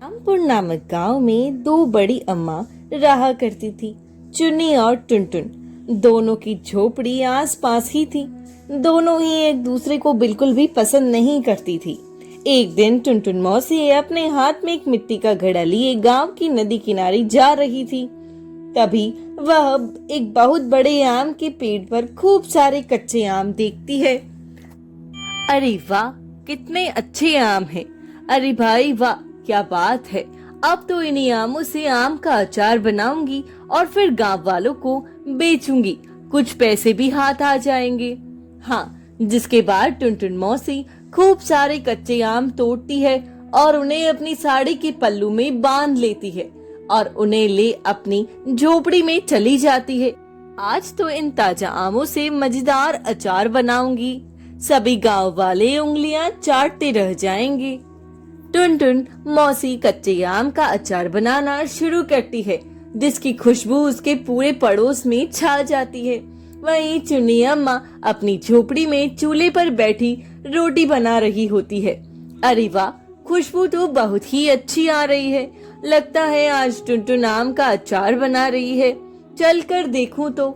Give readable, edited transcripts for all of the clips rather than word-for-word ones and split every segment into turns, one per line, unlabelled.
रामपुर नामक गांव में दो बड़ी अम्मा रहा करती थी, चुन्नी और टुनटुन। दोनों की झोपड़ी आस पास ही थी। दोनों ही एक दूसरे को बिल्कुल भी पसंद नहीं करती थी। एक दिन टुनटुन मौसी अपने हाथ में एक मिट्टी का घड़ा लिए गांव की नदी किनारे जा रही थी। तभी वह एक बहुत बड़े आम के पेड़ पर खूब सारे कच्चे आम देखती है। अरे वाह, कितने अच्छे आम हैं! अरे भाई वाह, क्या बात है! अब तो इन्हीं आमों से आम का अचार बनाऊंगी और फिर गांव वालों को बेचूंगी। कुछ पैसे भी हाथ आ जाएंगे। हाँ, जिसके बाद टुनटुन मौसी खूब सारे कच्चे आम तोड़ती है और उन्हें अपनी साड़ी के पल्लू में बांध लेती है और उन्हें ले अपनी झोपड़ी में चली जाती है। आज तो इन ताजा आमों से मजेदार अचार बनाऊंगी। सभी गांव वाले उंगलियां चाटते रह जाएंगे। टुनटुन मौसी कच्चे आम का अचार बनाना शुरू करती है, जिसकी खुशबू उसके पूरे पड़ोस में छा जाती है। वहीं चुन्नी अम्मा अपनी झोपड़ी में चूल्हे पर बैठी रोटी बना रही होती है। अरे वाह, खुशबू तो बहुत ही अच्छी आ रही है। लगता है आज टुनटुन आम का अचार बना रही है। चल कर देखूं तो।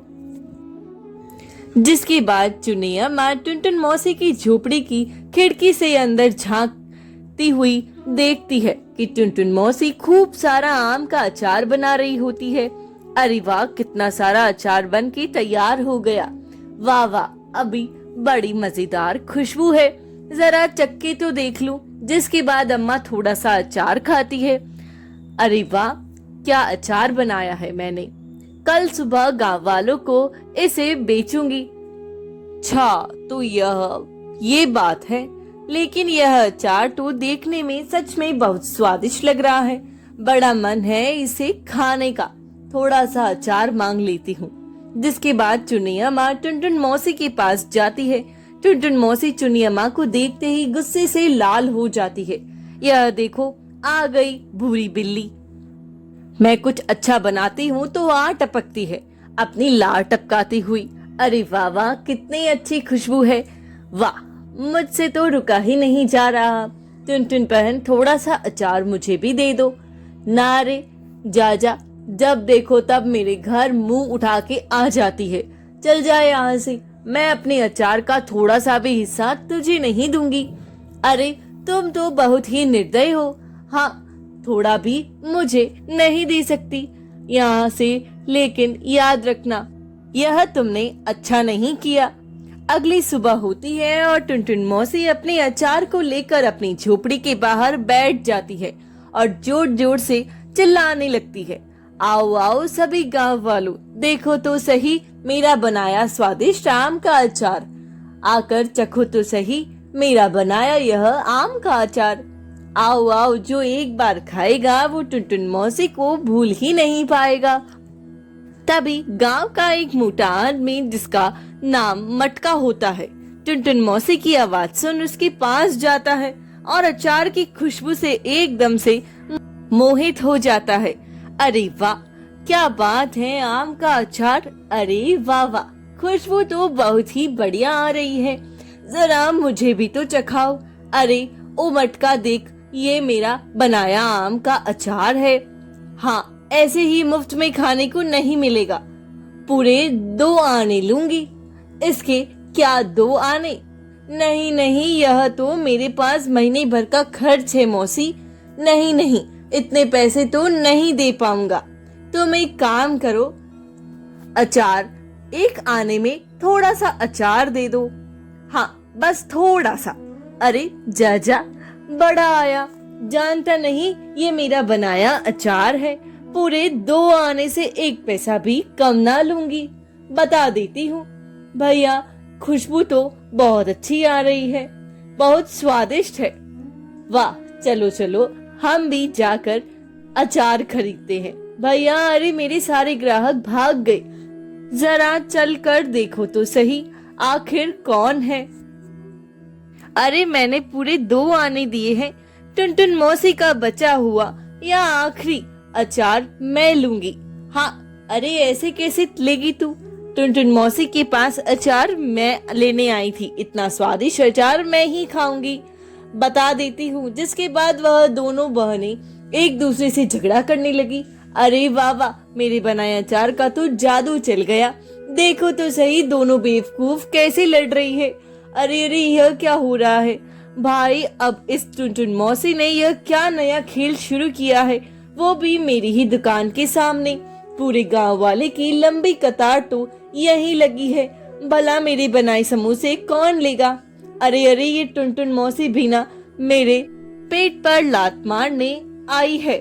जिसके बाद चुन्नी अम्मा टुनटुन मौसी की झोपड़ी की खिड़की से अंदर झांकती हुई देखती है कि टुनटुन मौसी खूब सारा आम का अचार बना रही होती है। अरे वाह, कितना सारा अचार बन के तैयार हो गया। वाह वाह, अभी बड़ी मजेदार खुशबू है। जरा चक्के तो देख लूं। जिसके बाद अम्मा थोड़ा सा अचार खाती है। अरे वाह, क्या अचार बनाया है मैंने! कल सुबह गांव वालों को इसे बेचूंगी। अच्छा, तो ये बात है। लेकिन यह अचार तो देखने में सच में बहुत स्वादिष्ट लग रहा है। बड़ा मन है इसे खाने का। थोड़ा सा अचार मांग लेती हूँ। जिसके बाद चुन्नी अम्मा टुनटुन मौसी के पास जाती है। टुनटुन मौसी चुन्नी अम्मा को देखते ही गुस्से से लाल हो जाती है। यह देखो, आ गई भूरी बिल्ली। मैं कुछ अच्छा बनाती हूँ तो आ टपकती है, अपनी लार टपकाती हुई। अरे वाह वाह, कितनी अच्छी खुशबू है! वाह, मुझसे तो रुका ही नहीं जा रहा। टुनटुन बहन, थोड़ा सा अचार मुझे भी दे दो। ना रे, जा जा, जब देखो तब मेरे घर मुंह उठा के आ जाती है। चल जाए यहाँ से, मैं अपने अचार का थोड़ा सा भी हिस्सा तुझे नहीं दूंगी। अरे तुम तो बहुत ही निर्दयी हो। हाँ, थोड़ा भी मुझे नहीं दे सकती यहाँ से। लेकिन याद रखना, यह तुमने अच्छा नहीं किया। अगली सुबह होती है और टुनटुन मौसी अपने अचार को लेकर अपनी झोपड़ी के बाहर बैठ जाती है और जोर जोर से चिल्लाने लगती है। आओ आओ सभी गांव वालों, देखो तो सही मेरा बनाया स्वादिष्ट आम का अचार। आकर चखो तो सही मेरा बनाया यह आम का अचार। आओ आओ, जो एक बार खाएगा वो टुनटुन मौसी को भूल ही नहीं पाएगा। तभी गांव का एक मोटा आदमी, जिसका नाम मटका होता है, टुनटुन मौसी की आवाज सुन उसके पास जाता है और अचार की खुशबू से एकदम से मोहित हो जाता है। अरे वाह, क्या बात है! आम का अचार! अरे वाह वाह, खुशबू तो बहुत ही बढ़िया आ रही है। जरा मुझे भी तो चखाओ। अरे ओ मटका, देख, ये मेरा बनाया आम का अचार है। हाँ, ऐसे ही मुफ्त में खाने को नहीं मिलेगा। पूरे 2 आने लूंगी। इसके क्या 2 आने? नहीं नहीं, यह तो मेरे पास महीने भर का खर्च है मौसी। नहीं नहीं, इतने पैसे तो नहीं दे पाऊंगा। तुम एक काम करो, अचार 1 आने में थोड़ा सा अचार दे दो। हाँ, बस थोड़ा सा। अरे जा जा, बड़ा आया, जानता नहीं ये मेरा बनाया अचार है। पूरे 2 आने से 1 पैसा भी कम ना लूंगी। बता देती हूँ भैया, खुशबू तो बहुत अच्छी आ रही है, बहुत स्वादिष्ट है। वाह, चलो चलो, हम भी जाकर अचार खरीदते हैं। भैया, अरे मेरे सारे ग्राहक भाग गए। जरा चल कर देखो तो सही, आखिर कौन है। अरे मैंने पूरे 2 आने दिए हैं। टुनटुन मौसी का बचा हुआ या आखिरी अचार मैं लूंगी। हाँ, अरे ऐसे कैसे लेगी तू? टुनटुन मौसी के पास अचार मैं लेने आई थी। इतना स्वादिष्ट अचार मैं ही खाऊंगी। बता देती हूँ। जिसके बाद वह दोनों बहनें एक दूसरे से झगड़ा करने लगी। अरे वाह वाह, मेरे बनाए अचार का तो जादू चल गया। देखो तो सही, दोनों बेवकूफ कैसे लड़ रही है। अरे अरे, यह क्या हो रहा है भाई? अब इस टुनटुन मौसी ने यह क्या नया खेल शुरू किया है, वो भी मेरी ही दुकान के सामने। पूरे गांव वाले की लंबी कतार तो यहीं लगी है। भला मेरे बनाए समोसे कौन लेगा? अरे अरे, ये टुनटुन मौसी भी ना मेरे पेट पर लात मारने आई है।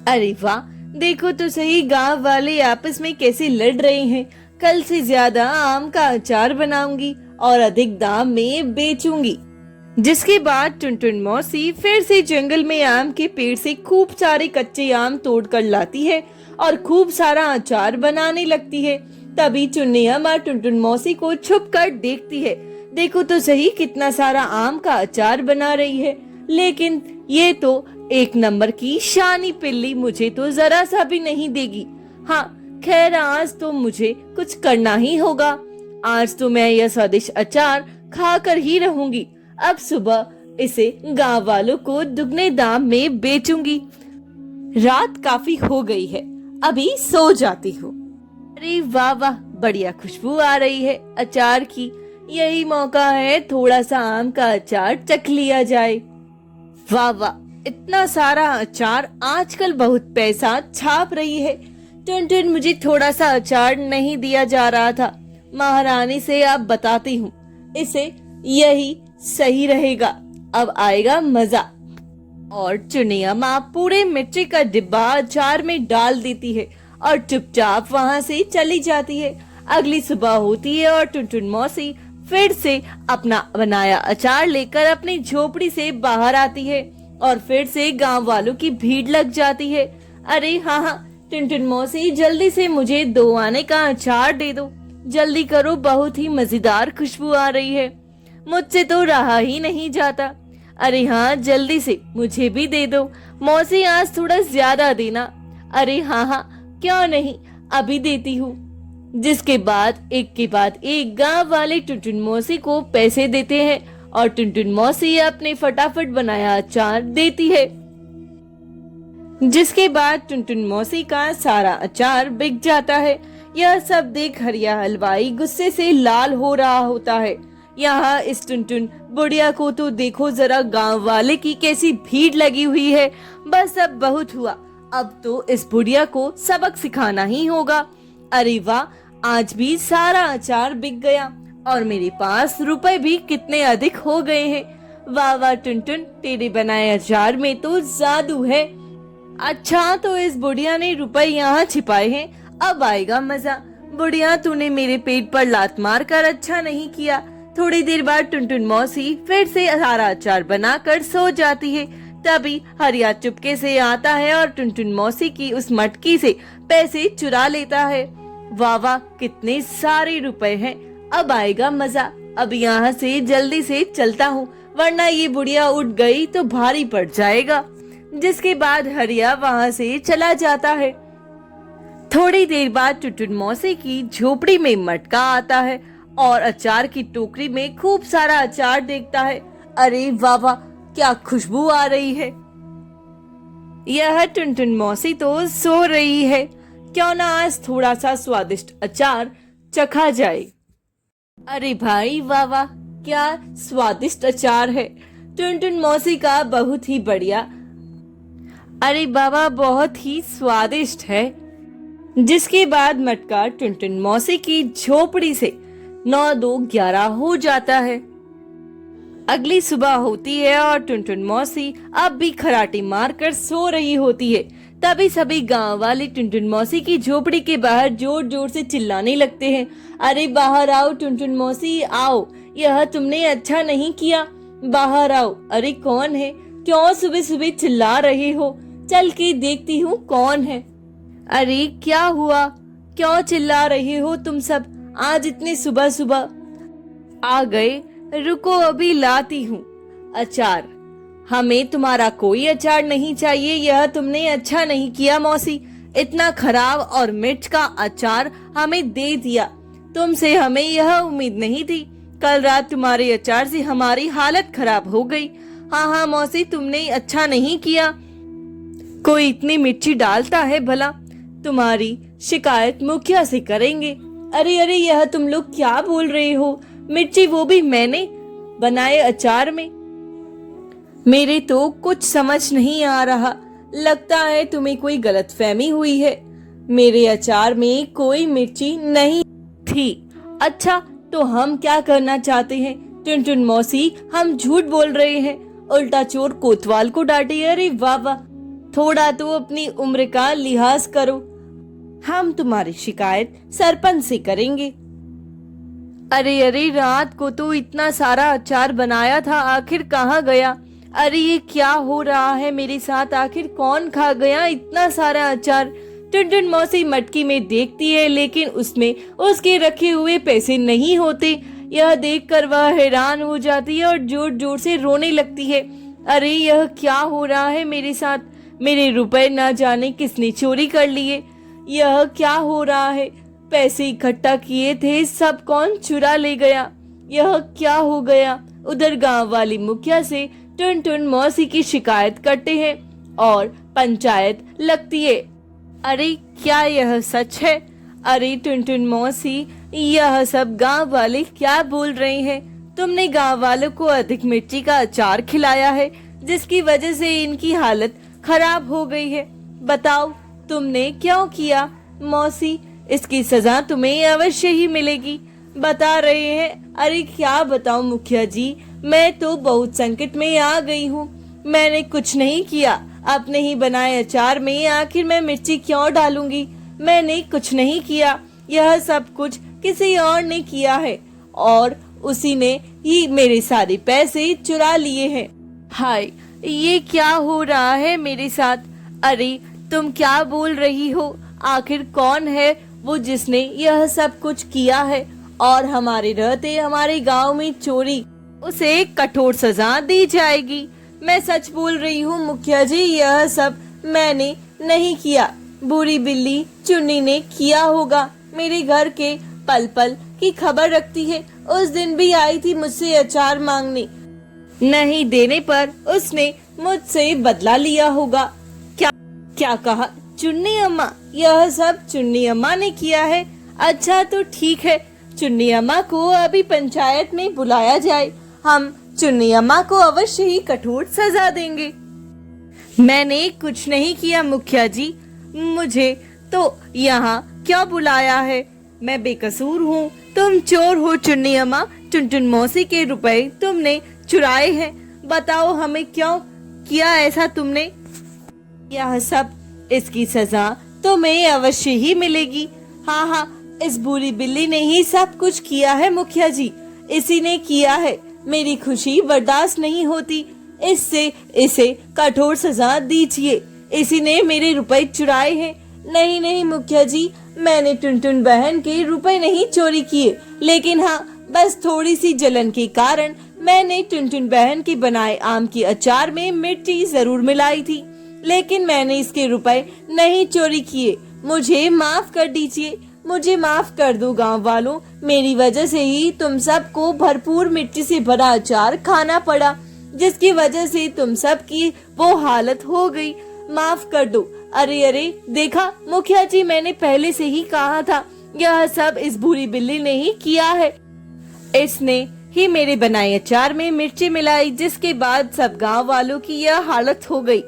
अरे वाह, देखो तो सही, गांव वाले आपस में कैसे लड़ रहे हैं। कल से ज्यादा आम का अचार बनाऊंगी और अधिक दाम में बेचूंगी। जिसके बाद टुनटुन मौसी फिर से जंगल में आम के पेड़ से खूब सारे कच्चे आम तोड़कर लाती है और खूब सारा अचार बनाने लगती है। तभी चुन्नी अम्मा टुनटुन मौसी को छुप कर देखती है। देखो तो सही, कितना सारा आम का अचार बना रही है। लेकिन ये तो एक नंबर की शानी पिल्ली मुझे तो जरा सा भी नहीं देगी। हाँ खैर, आज तो मुझे कुछ करना ही होगा। आज तो मैं यह स्वादिष्ट अचार खाकर ही रहूंगी। अब सुबह इसे गांव वालों को दुगने दाम में बेचूंगी। रात काफी हो गई है, अभी सो जाती हूँ। अरे वाह वाह, बढ़िया खुशबू आ रही है अचार की। यही मौका है, थोड़ा सा आम का अचार चख लिया जाए। वाह वाह, इतना सारा अचार, आजकल बहुत पैसा छाप रही है। टुनटुन, मुझे थोड़ा सा अचार नहीं दिया जा रहा था। महारानी से आप बताती हूँ, इसे यही सही रहेगा, अब आएगा मजा। और चुनिया माँ पूरे मिर्ची का डिब्बा अचार में डाल देती है और चुपचाप वहाँ से चली जाती है। अगली सुबह होती है और टुनटुन मौसी फिर से अपना बनाया अचार लेकर अपनी झोपड़ी से बाहर आती है और फिर से गांव वालों की भीड़ लग जाती है। अरे हाँ हाँ, टुनटुन मौसी, जल्दी से मुझे 2 आने का अचार दे दो, जल्दी करो, बहुत ही मजेदार खुशबू आ रही है, मुझसे तो रहा ही नहीं जाता। अरे हाँ, जल्दी से मुझे भी दे दो मौसी, आज थोड़ा ज्यादा देना। अरे हाँ हाँ, क्यों नहीं, अभी देती हूँ। जिसके बाद एक के बाद एक गांव वाले टुनटुन मौसी को पैसे देते हैं और टुनटुन मौसी अपने फटाफट बनाया अचार देती है। जिसके बाद टुनटुन मौसी का सारा अचार बिक जाता है। यह सब देख हरिया हलवाई गुस्से से लाल हो रहा होता है। यहाँ इस टुनटुन बुढ़िया को तो देखो जरा, गांव वाले की कैसी भीड़ लगी हुई है। बस अब बहुत हुआ, अब तो इस बुढ़िया को सबक सिखाना ही होगा। अरे वाह, आज भी सारा अचार बिक गया और मेरे पास रुपए भी कितने अधिक हो गए हैं। वाह वाह टुनटुन, तेरे बनाए अचार में तो जादू है। अच्छा, तो इस बुढ़िया ने रुपए यहाँ छिपाए हैं, अब आएगा मजा। बुढ़िया, तूने मेरे पेट पर लात मार कर अच्छा नहीं किया। थोड़ी देर बाद टुनटुन मौसी फिर से सारा अचार बनाकर सो जाती है। तभी हरिया चुपके से आता है और टुनटुन मौसी की उस मटकी से पैसे चुरा लेता है। वाह वाह, कितने सारे रुपए हैं, अब आएगा मजा। अब यहाँ से जल्दी से चलता हूँ, वरना ये बुढ़िया उठ गई तो भारी पड़ जाएगा। जिसके बाद हरिया वहाँ से चला जाता है। थोड़ी देर बाद टुनटुन मौसी की झोपड़ी में मटका आता है और अचार की टोकरी में खूब सारा अचार देखता है। अरे वाह वाह, क्या खुशबू आ रही है। यह टुनटुन मौसी तो सो रही है, क्यों ना आज थोड़ा सा स्वादिष्ट अचार चखा जाए। अरे भाई वाह वाह, क्या स्वादिष्ट अचार है टुनटुन मौसी का, बहुत ही बढ़िया। अरे बाबा, बहुत ही स्वादिष्ट है। जिसके बाद मटका टुनटुन मौसी की झोपड़ी से 9-2-11 हो जाता है। अगली सुबह होती है और टुनटुन मौसी अब भी खराटे मारकर सो रही होती है। तभी सभी गांव वाले टुनटुन मौसी की झोपड़ी के बाहर जोर जोर से चिल्लाने लगते हैं। अरे बाहर आओ टुनटुन मौसी, आओ, यह तुमने अच्छा नहीं किया, बाहर आओ। अरे कौन है, क्यों सुबह सुबह चिल्ला रहे हो? चल के देखती हूँ कौन है। अरे क्या हुआ, क्यों चिल्ला रहे हो तुम सब आज इतने सुबह सुबह? आ गए, रुको अभी लाती हूँ अचार। हमें तुम्हारा कोई अचार नहीं चाहिए, यह तुमने अच्छा नहीं किया मौसी, इतना खराब और मिर्च का अचार हमें दे दिया। तुमसे हमें यह उम्मीद नहीं थी कल रात तुम्हारे अचार से हमारी हालत खराब हो गई। हाँ हाँ मौसी, तुमने अच्छा नहीं किया। कोई इतनी मिर्ची डालता है भला? तुम्हारी शिकायत मुखिया से करेंगे। अरे अरे, यह तुम लोग क्या बोल रहे हो? मिर्ची वो भी मैंने बनाए अचार में? मेरे तो कुछ समझ नहीं आ रहा। लगता है तुम्हें कोई गलतफहमी हुई है। मेरे अचार में कोई मिर्ची नहीं थी। अच्छा, तो हम क्या करना चाहते हैं? टुनटुन मौसी, हम झूठ बोल रहे हैं। उल्टा चोर कोतवाल को डांटे। अरे वाह वाह, थोड़ा तो अपनी उम्र का लिहाज करो। हम तुम्हारी शिकायत सरपंच से करेंगे। अरे अरे, रात को तो इतना सारा अचार बनाया था, आखिर कहाँ गया? अरे ये क्या हो रहा है मेरे साथ? आखिर कौन खा गया इतना सारा अचार? टुनटुन मौसी मटकी में देखती है, लेकिन उसमें उसके रखे हुए पैसे नहीं होते। यह देखकर वह हैरान हो जाती है और जोर जोर से रोने लगती है। अरे यह क्या हो रहा है मेरे साथ? मेरे रुपए ना जाने किसने चोरी कर लिए। यह क्या हो रहा है? पैसे इकट्ठा किए थे, सब कौन चुरा ले गया? यह क्या हो गया? उधर गांव वाली मुखिया से टुनटुन मौसी की शिकायत करते हैं और पंचायत लगती है। अरे क्या यह सच है? अरे टुनटुन मौसी, यह सब गांव वाले क्या बोल रहे हैं? तुमने गांव वालों को अधिक मिर्ची का अचार खिलाया है, जिसकी वजह से इनकी हालत खराब हो गई है। बताओ तुमने क्यों किया? मौसी, इसकी सजा तुम्हें अवश्य ही मिलेगी। बता रहे हैं। अरे क्या बताऊं मुखिया जी, मैं तो बहुत संकट में आ गई हूँ। मैंने कुछ नहीं किया। अपने ही बनाए अचार में आखिर मैं मिर्ची क्यों डालूंगी? मैंने कुछ नहीं किया। यह सब कुछ किसी और ने किया है और उसी ने ही मेरे सारे पैसे चुरा लिए हैं। हाय, ये क्या हो रहा है मेरे साथ? अरे तुम क्या बोल रही हो? आखिर कौन है वो जिसने यह सब कुछ किया है और हमारे रहते हमारे गांव में चोरी? उसे कठोर सजा दी जाएगी। मैं सच बोल रही हूँ मुखिया जी, यह सब मैंने नहीं किया। बुरी बिल्ली चुन्नी ने किया होगा। मेरे घर के पल पल की खबर रखती है। उस दिन भी आई थी मुझसे अचार मांगने। नहीं देने पर उसने मुझसे बदला लिया होगा। क्या कहा? चुन्नी अम्मा? यह सब चुन्नी अम्मा ने किया है? अच्छा तो ठीक है, चुन्नी अम्मा को अभी पंचायत में बुलाया जाए। हम चुन्नी अम्मा को अवश्य ही कठोर सजा देंगे। मैंने कुछ नहीं किया मुखिया जी। मुझे तो यहाँ क्यों बुलाया है? मैं बेकसूर हूँ। तुम चोर हो चुन्नी अम्मा। टुनटुन मौसी के रुपए तुमने चुराए हैं। बताओ हमें क्यों किया ऐसा तुमने? यह सब, इसकी सजा तुम्हें अवश्य ही मिलेगी। हाँ हाँ, इस बुरी बिल्ली ने ही सब कुछ किया है मुखिया जी। इसी ने किया है। मेरी खुशी बर्दाश्त नहीं होती। इसे कठोर सजा दीजिए। इसी ने मेरे रुपए चुराए हैं। नहीं नहीं मुखिया जी, मैंने टुनटुन बहन के रुपए नहीं चोरी किए, लेकिन हाँ, बस थोड़ी सी जलन के कारण मैंने टुनटुन बहन के बनाए आम की अचार में मिर्ची जरूर मिलाई थी, लेकिन मैंने इसके रुपए नहीं चोरी किए। मुझे माफ कर दीजिए। मुझे माफ कर दो गांव वालों। मेरी वजह से ही तुम सबको भरपूर मिर्ची से भरा अचार खाना पड़ा, जिसकी वजह से तुम सब की वो हालत हो गई। माफ कर दो। अरे अरे, देखा मुखिया जी, मैंने पहले से ही कहा था, यह सब इस बुरी बिल्ली ने ही किया है। इसने ही मेरे बनाए अचार में मिर्ची मिलाई, जिसके बाद सब गांव वालों की यह हालत हो गई।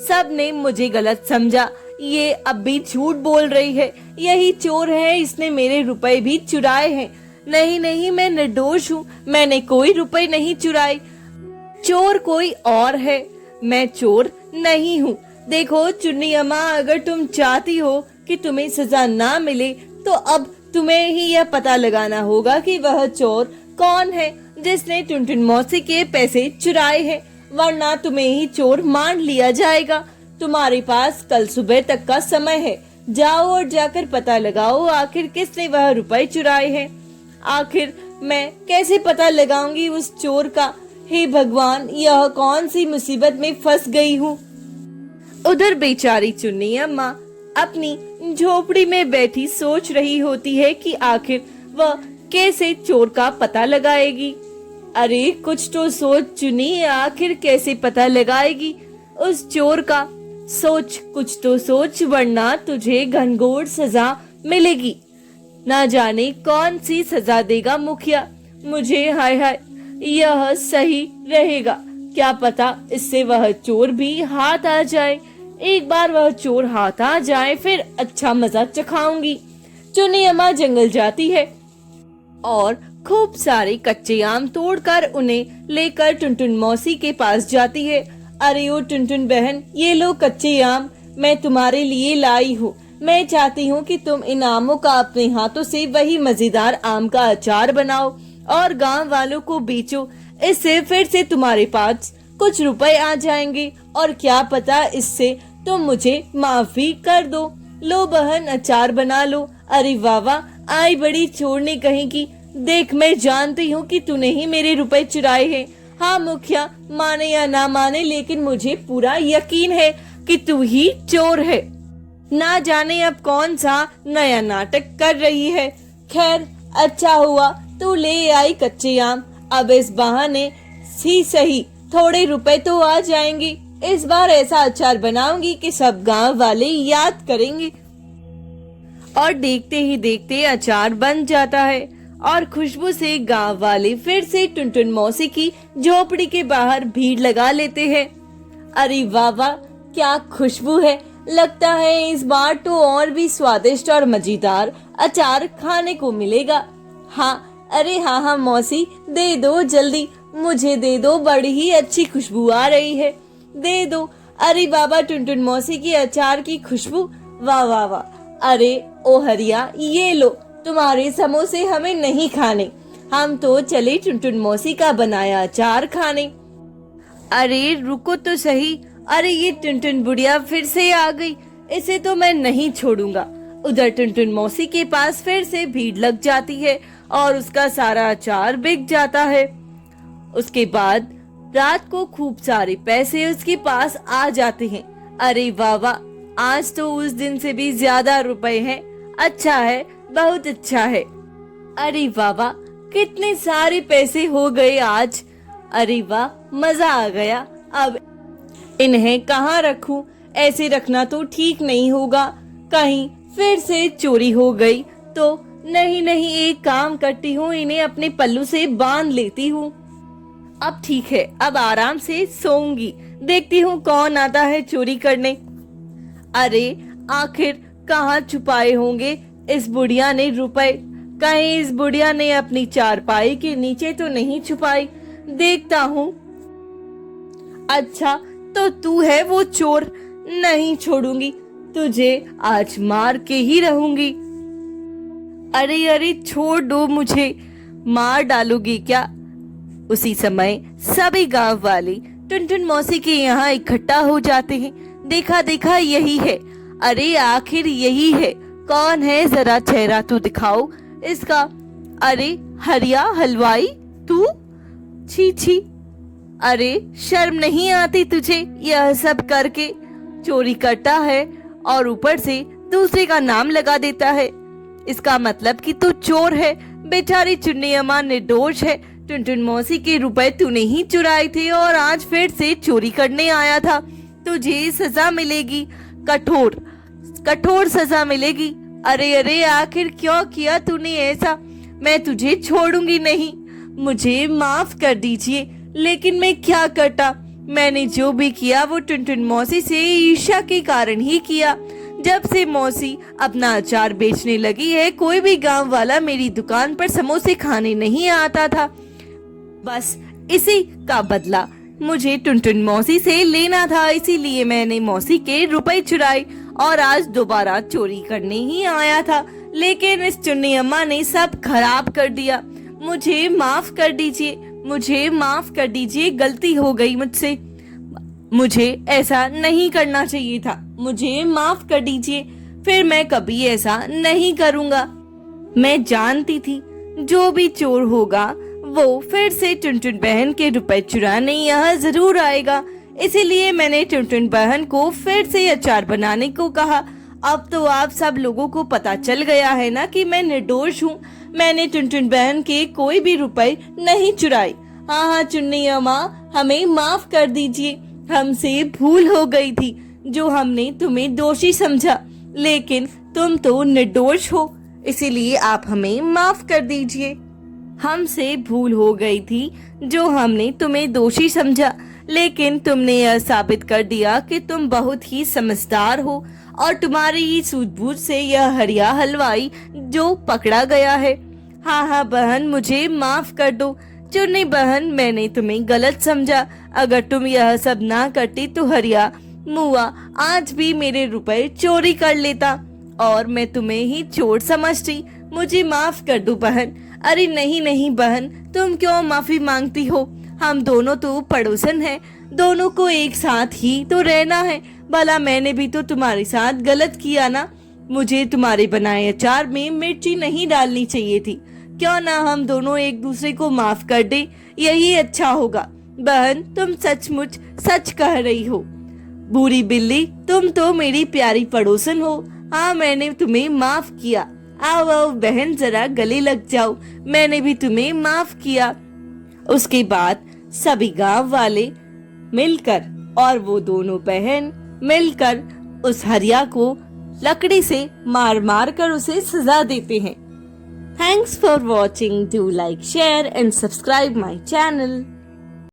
सब ने मुझे गलत समझा। ये अब भी झूठ बोल रही है। यही चोर है, इसने मेरे रुपए भी चुराए हैं। नहीं नहीं, मैं निर्दोष हूँ। मैंने कोई रुपए नहीं चुराए। चोर कोई और है, मैं चोर नहीं हूँ। देखो चुन्नी अम्मा, अगर तुम चाहती हो कि तुम्हें सजा ना मिले, तो अब तुम्हें ही यह पता लगाना होगा कि वह चोर कौन है जिसने टुनटुन मौसी के पैसे चुराए हैं, वरना तुम्हें ही चोर मान लिया जाएगा। तुम्हारे पास कल सुबह तक का समय है। जाओ और जाकर पता लगाओ आखिर किसने वह रुपए चुराए हैं। आखिर मैं कैसे पता लगाऊंगी उस चोर का? हे भगवान, यह कौन सी मुसीबत में फंस गई हूँ। उधर बेचारी चुन्नी अम्मा अपनी झोपड़ी में बैठी सोच रही होती है कि आखिर वह कैसे चोर का पता लगाएगी? अरे कुछ तो सोच चुनी, आखिर कैसे पता लगाएगी उस चोर का? सोच, कुछ तो सोच, वरना तुझे घनघोर सजा मिलेगी। ना जाने कौन सी सजा देगा मुखिया मुझे। हाय हाय, यह सही रहेगा। क्या पता इससे वह चोर भी हाथ आ जाए। एक बार वह चोर हाथ आ जाए फिर अच्छा मजा चखाऊंगी। चुन्नी अम्मा जंगल जाती है और खूब सारे कच्चे आम तोड़कर उन्हें लेकर टुनटुन मौसी के पास जाती है। अरे ओ टुनटुन बहन, ये लो कच्चे आम, मैं तुम्हारे लिए लाई हूँ। मैं चाहती हूँ कि तुम इन आमों का अपने हाथों से वही मजेदार आम का अचार बनाओ और गांव वालों को बेचो। इससे फिर से तुम्हारे पास कुछ रुपए आ जाएंगे और क्या पता इससे तुम मुझे माफ भी कर दो। लो बहन, अचार बना लो। अरे वाह वाह, आई बड़ी चोरनी कहीं की। देख, मैं जानती हूँ कि तूने ही मेरे रुपए चुराए हैं। हाँ मुखिया, माने या ना माने, लेकिन मुझे पूरा यकीन है कि तू ही चोर है। ना जाने अब कौन सा नया नाटक कर रही है। खैर, अच्छा हुआ तू ले आई कच्चे आम। अब इस बहाने ही सही थोड़े रुपए तो आ जाएंगे। इस बार ऐसा अचार बनाऊंगी कि सब गांव वाले याद करेंगे। और देखते ही देखते अचार बन जाता है और खुशबू से गांव वाले फिर से टुनटुन मौसी की झोपड़ी के बाहर भीड़ लगा लेते हैं। अरे वाह वाह, क्या खुशबू है। लगता है इस बार तो और भी स्वादिष्ट और मजेदार अचार खाने को मिलेगा। हाँ, अरे हाँ हाँ मौसी, दे दो जल्दी, मुझे दे दो, बड़ी ही अच्छी खुशबू आ रही है, दे दो। अरे बाबा, टुनटुन मौसी की अचार की खुशबू, वाह वाह वाह। अरे ओ हरिया, ये लो, तुम्हारे समोसे हमें नहीं खाने, हम तो चले टुनटुन मौसी का बनाया अचार खाने। अरे रुको तो सही, अरे ये टुनटुन बुढ़िया फिर से आ गई, इसे तो मैं नहीं छोड़ूंगा। उधर टुनटुन मौसी के पास फिर से भीड़ लग जाती है और उसका सारा अचार बिक जाता है। उसके बाद रात को खूब सारे पैसे उसके पास आ जाते हैं। अरे वाह वाह, आज तो उस दिन से भी ज्यादा रुपए हैं। अच्छा है, बहुत अच्छा है। अरे वाह वाह, कितने सारे पैसे हो गए आज। अरे वाह, मजा आ गया। अब इन्हें कहाँ रखूं? ऐसे रखना तो ठीक नहीं होगा, कहीं फिर से चोरी हो गई तो। नहीं नहीं, एक काम करती हूँ, इन्हें अपने पल्लू से बांध लेती हूँ। अब ठीक है, अब आराम से सोऊंगी, देखती हूँ कौन आता है चोरी करने। अरे आखिर कहाँ छुपाए होंगे इस बुढ़िया ने रुपए? कहीं इस बुढ़िया ने अपनी चारपाई के नीचे तो नहीं छुपाई? देखता हूँ। अच्छा, तो तू है वो चोर? नहीं छोड़ूंगी तुझे, आज मार के ही रहूंगी। अरे अरे, छोड़ दो मुझे, मार डालोगी क्या? उसी समय सभी गांव वाले टुनटुन मौसी के यहाँ इकट्ठा हो जाते हैं। देखा देखा, यही है। अरे आखिर यही है, कौन है? जरा चेहरा तो दिखाओ इसका। अरे हरिया हलवाई, तू? छी छी, अरे शर्म नहीं आती तुझे? यह सब करके चोरी करता है और ऊपर से दूसरे का नाम लगा देता है। इसका मतलब कि तू चोर है। बेचारी चुन्नी अम्मा निर्दोष है। टुनटुन मौसी के रुपए तूने ही चुराए थे और आज फिर से चोरी करने आया था। तुझे सजा मिलेगी, कठोर कठोर सजा मिलेगी। अरे अरे, आखिर क्यों किया तूने ऐसा? मैं तुझे छोड़ूंगी नहीं, मुझे माफ कर दीजिए। लेकिन मैं क्या करता? मैंने जो भी किया वो टुनटुन मौसी से ईर्ष्या के कारण ही किया। जब से मौसी अपना अचार बेचने लगी है, कोई भी गांव वाला मेरी दुकान पर समोसे खाने नहीं आता था। बस इसी का बदला मुझे टुनटुन मौसी से लेना था, इसीलिए मैंने मौसी के रुपए चुराए और आज दोबारा चोरी करने ही आया था। लेकिन इस चुन्नी अम्मा ने सब खराब कर दिया। मुझे माफ कर दीजिए, मुझे माफ कर दीजिए, गलती हो गई मुझसे। मुझे ऐसा नहीं करना चाहिए था, मुझे माफ कर दीजिए। फिर मैं कभी ऐसा नहीं करूँगा। मैं जानती थी जो भी चोर होगा वो फिर से टुनटुन बहन के रुपए चुराने यहाँ जरूर आएगा। इसीलिए मैंने टुनटुन बहन को फिर से अचार बनाने को कहा। अब तो आप सब लोगों को पता चल गया है ना कि मैं निर्दोष हूँ। मैंने टुनटुन बहन के कोई भी रुपए नहीं चुराए। हाँ हाँ चुन्नी अम्मा, हमें माफ कर दीजिए, हमसे भूल हो गई थी जो हमने तुम्हें दोषी समझा, लेकिन तुम तो निर्दोष हो, इसीलिए आप हमें माफ कर दीजिए। हमसे भूल हो गई थी जो हमने तुम्हें दोषी समझा, लेकिन तुमने यह साबित कर दिया कि तुम बहुत ही समझदार हो और तुम्हारी ही सूझबूझ से यह हरिया हलवाई जो पकड़ा गया है। हाँ हाँ बहन, मुझे माफ कर दो। चुन्नी बहन, मैंने तुम्हें गलत समझा, अगर तुम यह सब ना करती तो हरिया मुआ आज भी मेरे रुपए चोरी कर लेता और मैं तुम्हें ही चोर समझती। मुझे माफ कर दो बहन। अरे नहीं नहीं बहन, तुम क्यों माफी मांगती हो? हम दोनों तो पड़ोसन हैं, दोनों को एक साथ ही तो रहना है। भला मैंने भी तो तुम्हारे साथ गलत किया ना, मुझे तुम्हारे बनाए अचार में मिर्ची नहीं डालनी चाहिए थी। क्यों ना हम दोनों एक दूसरे को माफ कर दे, यही अच्छा होगा। बहन, तुम सचमुच सच कह रही हो। बूढ़ी बिल्ली, तुम तो मेरी प्यारी पड़ोसन हो। हाँ, मैंने तुम्हें माफ किया। आओ आओ बहन, जरा गले लग जाओ, मैंने भी तुम्हें माफ किया। उसके बाद सभी गांव वाले मिलकर और वो दोनों बहन मिलकर उस हरिया को लकड़ी से मार मार कर उसे सजा देते हैं। Thanks for watching. Do like, share and subscribe my channel.